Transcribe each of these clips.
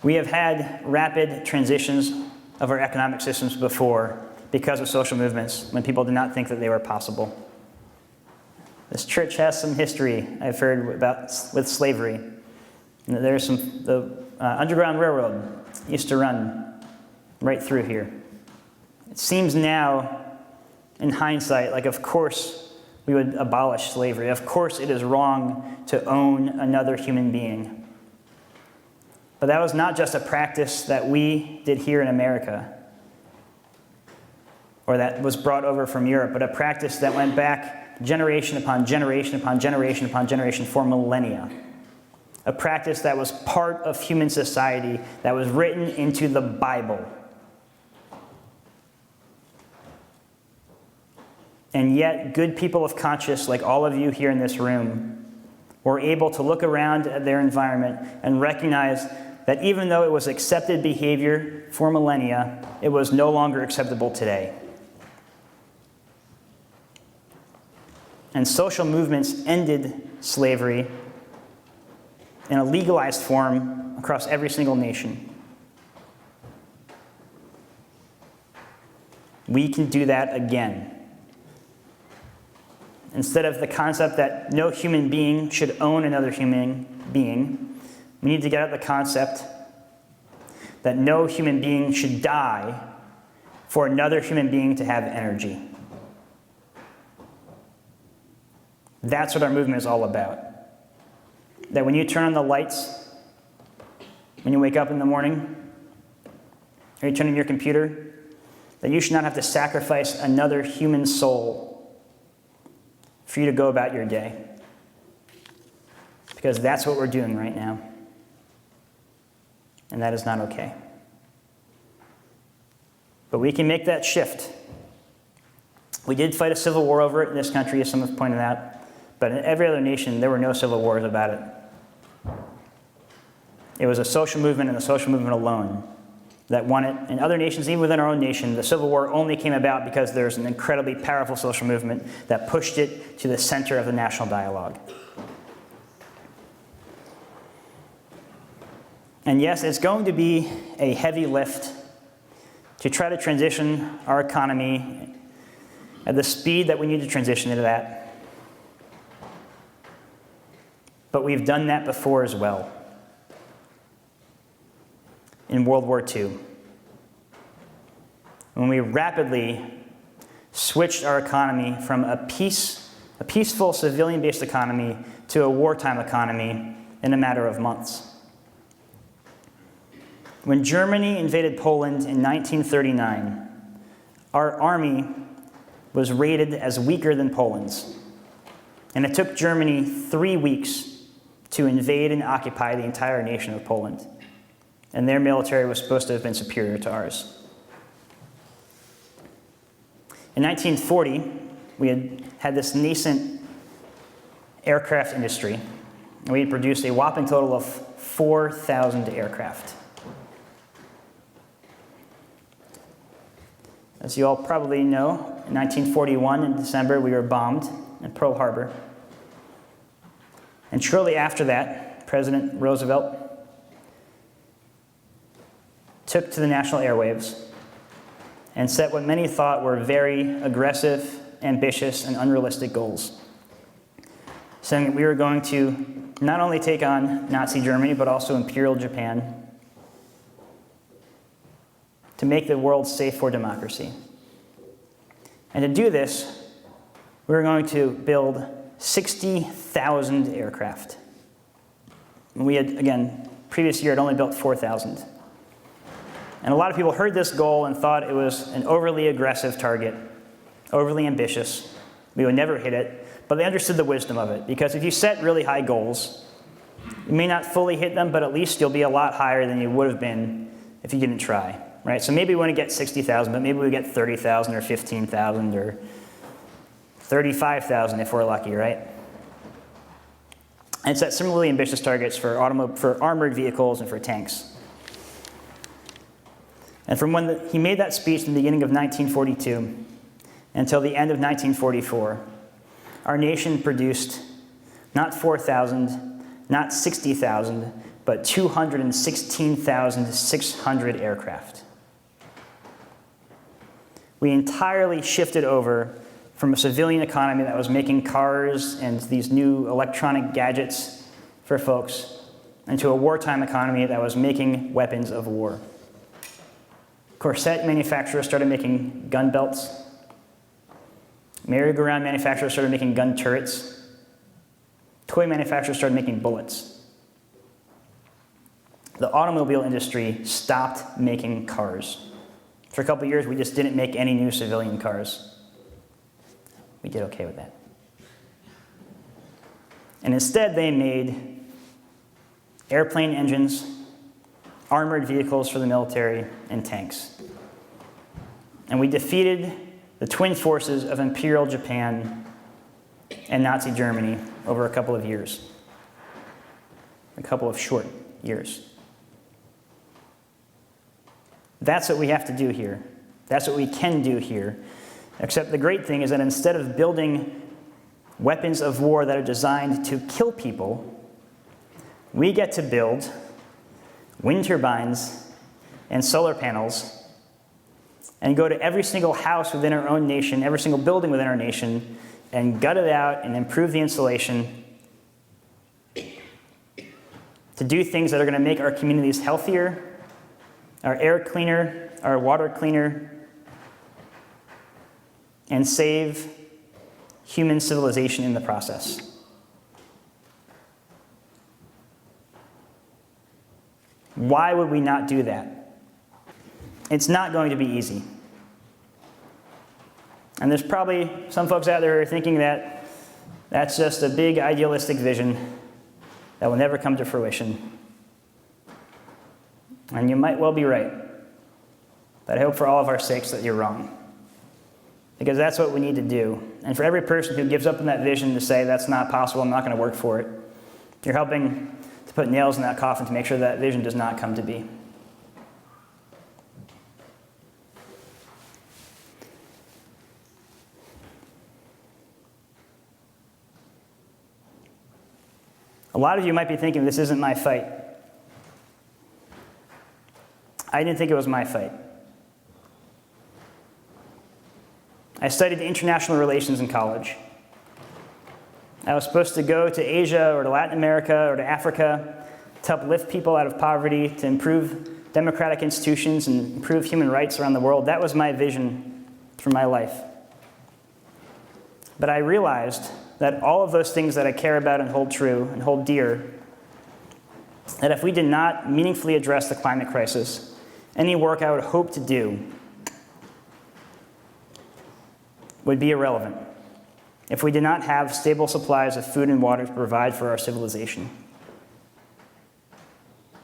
We have had rapid transitions of our economic systems before because of social movements when people did not think that they were possible. This church has some history I've heard about with slavery. There's the Underground Railroad used to run right through here. It seems now, in hindsight, like of course we would abolish slavery. Of course it is wrong to own another human being. But that was not just a practice that we did here in America, or that was brought over from Europe, but a practice that went back generation upon generation upon generation upon generation for millennia. A practice that was part of human society, that was written into the Bible. And yet, good people of conscience, like all of you here in this room, were able to look around at their environment and recognize that even though it was accepted behavior for millennia, it was no longer acceptable today. And social movements ended slavery in a legalized form across every single nation. We can do that again. Instead of the concept that no human being should own another human being, we need to get at the concept that no human being should die for another human being to have energy. That's what our movement is all about. That when you turn on the lights, when you wake up in the morning, or you turn on your computer, that you should not have to sacrifice another human soul for you to go about your day. Because that's what we're doing right now. And that is not okay. But we can make that shift. We did fight a civil war over it in this country, as some have pointed out. But in every other nation, there were no civil wars about it. It was a social movement and the social movement alone that won it. In other nations, even within our own nation, the Civil War only came about because there's an incredibly powerful social movement that pushed it to the center of the national dialogue. And yes, it's going to be a heavy lift to try to transition our economy at the speed that we need to transition it at. But we've done that before as well. In World War II, when we rapidly switched our economy from a peaceful civilian-based economy to a wartime economy in a matter of months. When Germany invaded Poland in 1939, our army was rated as weaker than Poland's. And it took Germany 3 weeks to invade and occupy the entire nation of Poland. And their military was supposed to have been superior to ours. In 1940, we had this nascent aircraft industry, and we had produced a whopping total of 4,000 aircraft. As you all probably know, in 1941, in December, we were bombed in Pearl Harbor. And shortly after that, President Roosevelt took to the national airwaves and set what many thought were very aggressive, ambitious, and unrealistic goals, saying that we were going to not only take on Nazi Germany, but also Imperial Japan, to make the world safe for democracy. And to do this, we were going to build 60,000 aircraft. And we had, again, previous year had only built 4,000. And a lot of people heard this goal and thought it was an overly aggressive target, overly ambitious. We would never hit it. But they understood the wisdom of it, because if you set really high goals, you may not fully hit them, but at least you'll be a lot higher than you would have been if you didn't try, right? So maybe we want to get 60,000, but maybe we get 30,000 or 15,000 or 35,000 if we're lucky, right? And set similarly ambitious targets for armored vehicles and for tanks. And from when he made that speech in the beginning of 1942 until the end of 1944, our nation produced not 4,000, not 60,000, but but 216,600 aircraft. We entirely shifted over from a civilian economy that was making cars and these new electronic gadgets for folks into a wartime economy that was making weapons of war. Corset manufacturers started making gun belts. Merry-go-round manufacturers started making gun turrets. Toy manufacturers started making bullets. The automobile industry stopped making cars. For a couple of years, we just didn't make any new civilian cars. We did okay with that. And instead, they made airplane engines, armored vehicles for the military, and tanks. And we defeated the twin forces of Imperial Japan and Nazi Germany over a couple of years. A couple of short years. That's what we have to do here. That's what we can do here. Except the great thing is that instead of building weapons of war that are designed to kill people, we get to build wind turbines and solar panels and go to every single house within our own nation, every single building within our nation, and gut it out and improve the insulation to do things that are going to make our communities healthier, our air cleaner, our water cleaner, and save human civilization in the process. Why would we not do that? It's not going to be easy. And there's probably some folks out there who are thinking that that's just a big idealistic vision that will never come to fruition. And you might well be right. But I hope for all of our sakes that you're wrong. Because that's what we need to do. And for every person who gives up on that vision to say, that's not possible, I'm not going to work for it, you're helping to put nails in that coffin to make sure that vision does not come to be. A lot of you might be thinking, this isn't my fight. I didn't think it was my fight. I studied international relations in college. I was supposed to go to Asia or to Latin America or to Africa to help lift people out of poverty, to improve democratic institutions and improve human rights around the world. That was my vision for my life. But I realized that all of those things that I care about and hold true and hold dear, that if we did not meaningfully address the climate crisis, any work I would hope to do would be irrelevant if we did not have stable supplies of food and water to provide for our civilization.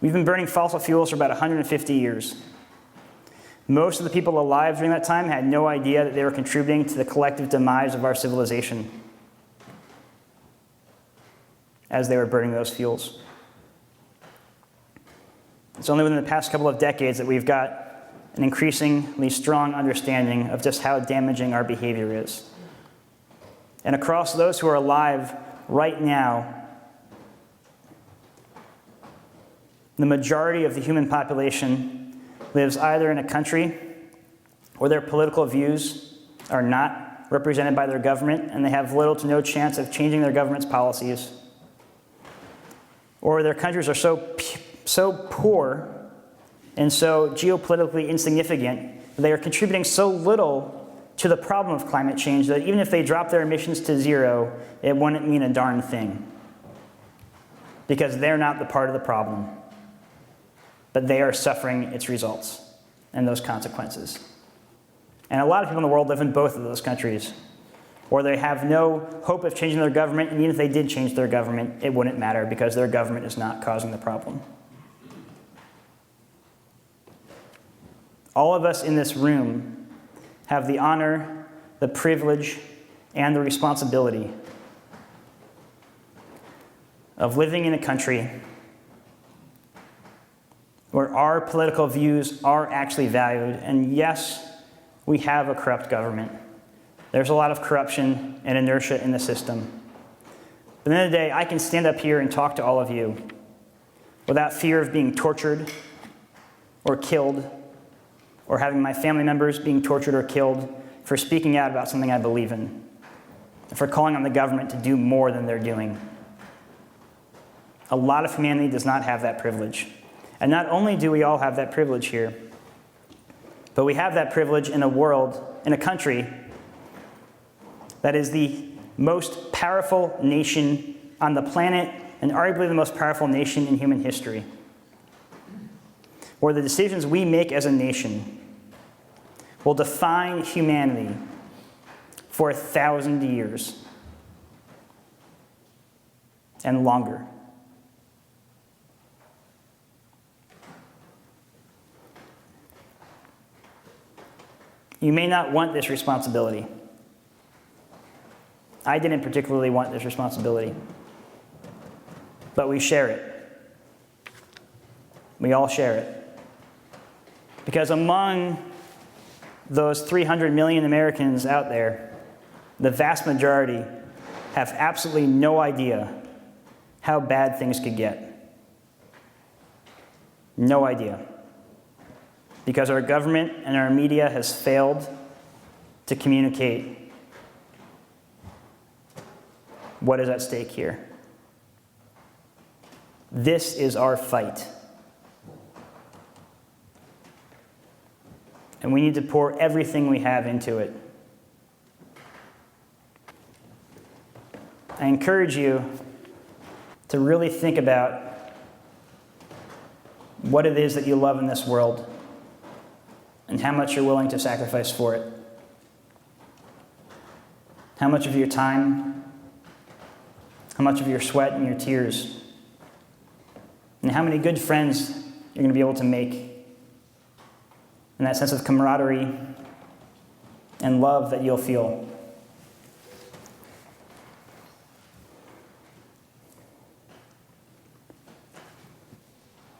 We've been burning fossil fuels for about 150 years. Most of the people alive during that time had no idea that they were contributing to the collective demise of our civilization as they were burning those fuels. It's only within the past couple of decades that we've got an increasingly strong understanding of just how damaging our behavior is. And across those who are alive right now, the majority of the human population lives either in a country where their political views are not represented by their government and they have little to no chance of changing their government's policies, or their countries are so poor and so geopolitically insignificant that they are contributing so little to the problem of climate change that even if they drop their emissions to zero, it wouldn't mean a darn thing. Because they're not the part of the problem, but they are suffering its results and those consequences. And a lot of people in the world live in both of those countries, or they have no hope of changing their government, and even if they did change their government, it wouldn't matter because their government is not causing the problem. All of us in this room have the honor, the privilege, and the responsibility of living in a country where our political views are actually valued. And yes, we have a corrupt government. There's a lot of corruption and inertia in the system. But at the end of the day, I can stand up here and talk to all of you without fear of being tortured or killed, or having my family members being tortured or killed for speaking out about something I believe in, and for calling on the government to do more than they're doing. A lot of humanity does not have that privilege. And not only do we all have that privilege here, but we have that privilege in a world, in a country, that is the most powerful nation on the planet and arguably the most powerful nation in human history, where the decisions we make as a nation will define humanity for 1,000 years and longer. You may not want this responsibility. I didn't particularly want this responsibility, but we share it. We all share it. Because among those 300 million Americans out there, the vast majority have absolutely no idea how bad things could get. No idea. Because our government and our media has failed to communicate what is at stake here. This is our fight. And we need to pour everything we have into it. I encourage you to really think about what it is that you love in this world and how much you're willing to sacrifice for it. How much of your time, how much of your sweat and your tears, and how many good friends you're going to be able to make, and that sense of camaraderie and love that you'll feel.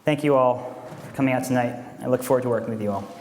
Thank you all for coming out tonight. I look forward to working with you all.